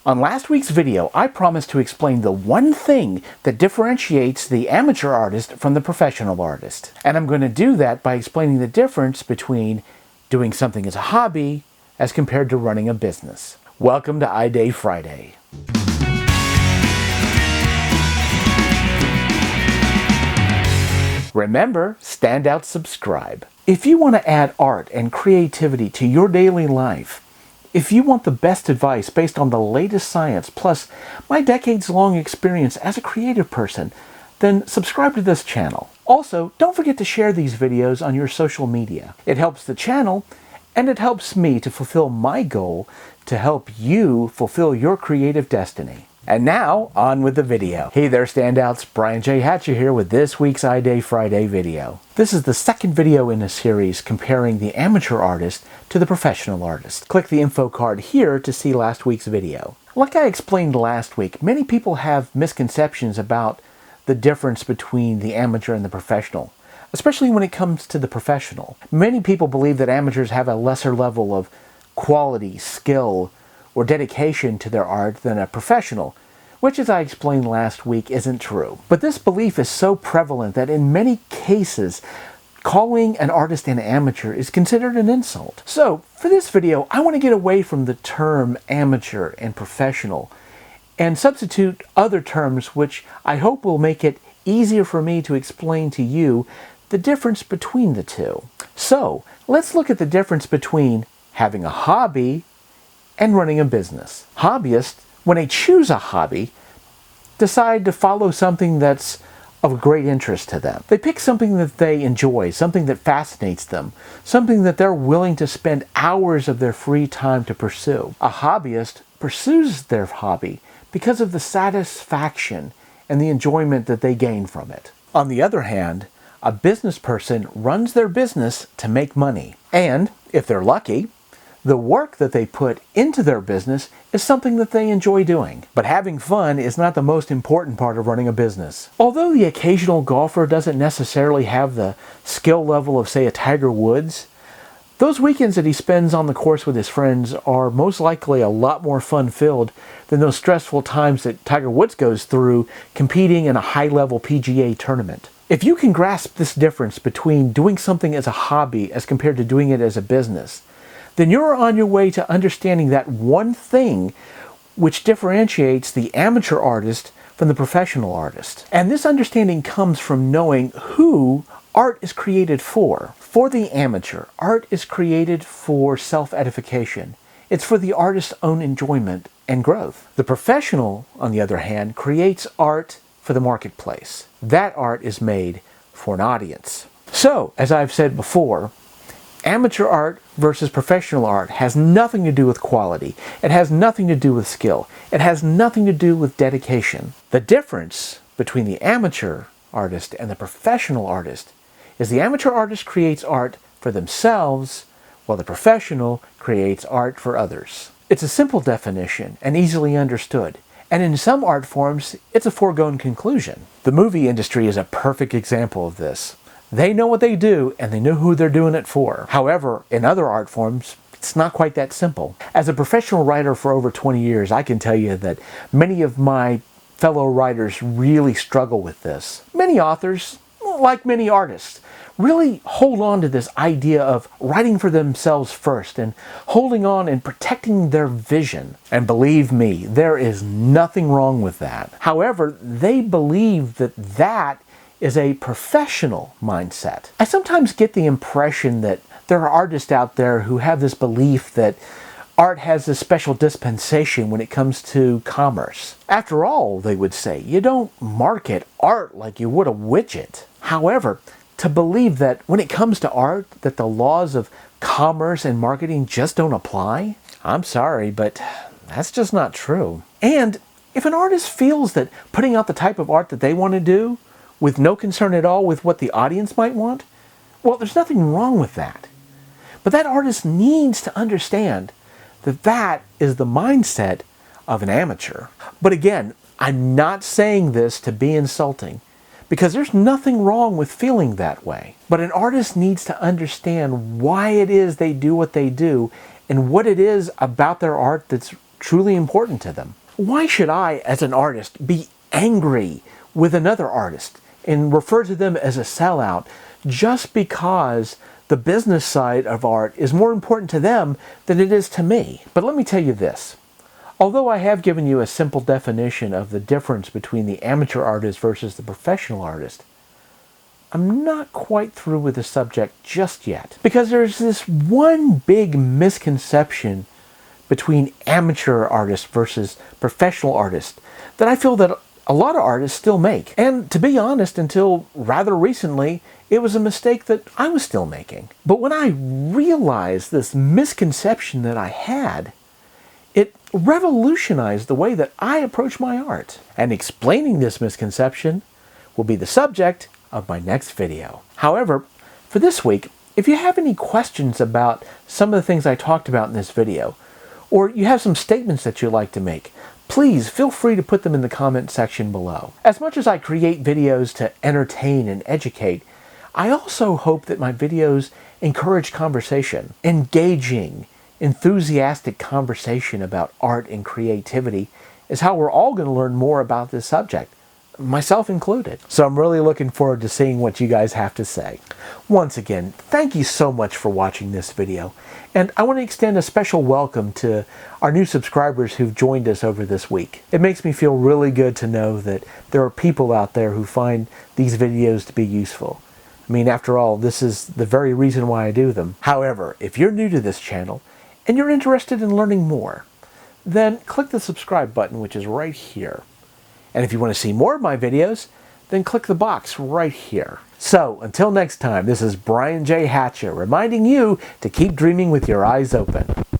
On last week's video, I promised to explain the one thing that differentiates the amateur artist from the professional artist. And I'm going to do that by explaining the difference between doing something as a hobby as compared to running a business. Welcome to iDay Friday. Remember, stand out, subscribe. If you want to add art and creativity to your daily life, if you want the best advice based on the latest science, plus my decades-long experience as a creative person, then subscribe to this channel. Also, don't forget to share these videos on your social media. It helps the channel, and it helps me to fulfill my goal to help you fulfill your creative destiny. And now, on with the video. Hey there, standouts. Brian J. Hatcher here with this week's iDay Friday video. This is the second video in a series comparing the amateur artist to the professional artist. Click the info card here to see last week's video. Like I explained last week, many people have misconceptions about the difference between the amateur and the professional, especially when it comes to the professional. Many people believe that amateurs have a lesser level of quality, skill, or dedication to their art than a professional, which, as I explained last week, isn't true. But this belief is so prevalent that in many cases, calling an artist an amateur is considered an insult. So, for this video, I want to get away from the term amateur and professional and substitute other terms which I hope will make it easier for me to explain to you the difference between the two. So, let's look at the difference between having a hobby and running a business. Hobbyists, when they choose a hobby, decide to follow something that's of great interest to them. They pick something that they enjoy, something that fascinates them, something that they're willing to spend hours of their free time to pursue. A hobbyist pursues their hobby because of the satisfaction and the enjoyment that they gain from it. On the other hand, a business person runs their business to make money. And, if they're lucky, the work that they put into their business is something that they enjoy doing. But having fun is not the most important part of running a business. Although the occasional golfer doesn't necessarily have the skill level of, say, a Tiger Woods, those weekends that he spends on the course with his friends are most likely a lot more fun-filled than those stressful times that Tiger Woods goes through competing in a high-level PGA tournament. If you can grasp this difference between doing something as a hobby as compared to doing it as a business, then you're on your way to understanding that one thing which differentiates the amateur artist from the professional artist. And this understanding comes from knowing who art is created for. For the amateur, art is created for self-edification. It's for the artist's own enjoyment and growth. The professional, on the other hand, creates art for the marketplace. That art is made for an audience. So, as I've said before, amateur art versus professional art has nothing to do with quality. It has nothing to do with skill. It has nothing to do with dedication. The difference between the amateur artist and the professional artist is the amateur artist creates art for themselves, while the professional creates art for others. It's a simple definition and easily understood. And in some art forms, it's a foregone conclusion. The movie industry is a perfect example of this. They know what they do, and they know who they're doing it for. However, in other art forms, it's not quite that simple. As a professional writer for over 20 years, I can tell you that many of my fellow writers really struggle with this. Many authors, like many artists, really hold on to this idea of writing for themselves first and holding on and protecting their vision. And believe me, there is nothing wrong with that. However, they believe that that is a professional mindset. I sometimes get the impression that there are artists out there who have this belief that art has a special dispensation when it comes to commerce. After all, they would say, you don't market art like you would a widget. However, to believe that when it comes to art, that the laws of commerce and marketing just don't apply, I'm sorry, but that's just not true. And if an artist feels that putting out the type of art that they want to do, with no concern at all with what the audience might want, well, there's nothing wrong with that. But that artist needs to understand that that is the mindset of an amateur. But again, I'm not saying this to be insulting, because there's nothing wrong with feeling that way. But an artist needs to understand why it is they do what they do and what it is about their art that's truly important to them. Why should I, as an artist, be angry with another artist and refer to them as a sellout just because the business side of art is more important to them than it is to me? But let me tell you this. Although I have given you a simple definition of the difference between the amateur artist versus the professional artist, I'm not quite through with the subject just yet. Because there's this one big misconception between amateur artists versus professional artists that I feel that a lot of artists still make. And to be honest, until rather recently, it was a mistake that I was still making. But when I realized this misconception that I had, it revolutionized the way that I approach my art. And explaining this misconception will be the subject of my next video. However, for this week, if you have any questions about some of the things I talked about in this video, or you have some statements that you'd like to make, please feel free to put them in the comment section below. As much as I create videos to entertain and educate, I also hope that my videos encourage conversation, engaging, enthusiastic conversation about art and creativity is how we're all going to learn more about this subject, myself included. So I'm really looking forward to seeing what you guys have to say. Once again, thank you so much for watching this video. And I want to extend a special welcome to our new subscribers who've joined us over this week. It makes me feel really good to know that there are people out there who find these videos to be useful. I mean, after all, this is the very reason why I do them. However, if you're new to this channel and you're interested in learning more, then click the subscribe button, which is right here. And if you want to see more of my videos, then click the box right here. So, until next time, this is Brian J. Hatcher reminding you to keep dreaming with your eyes open.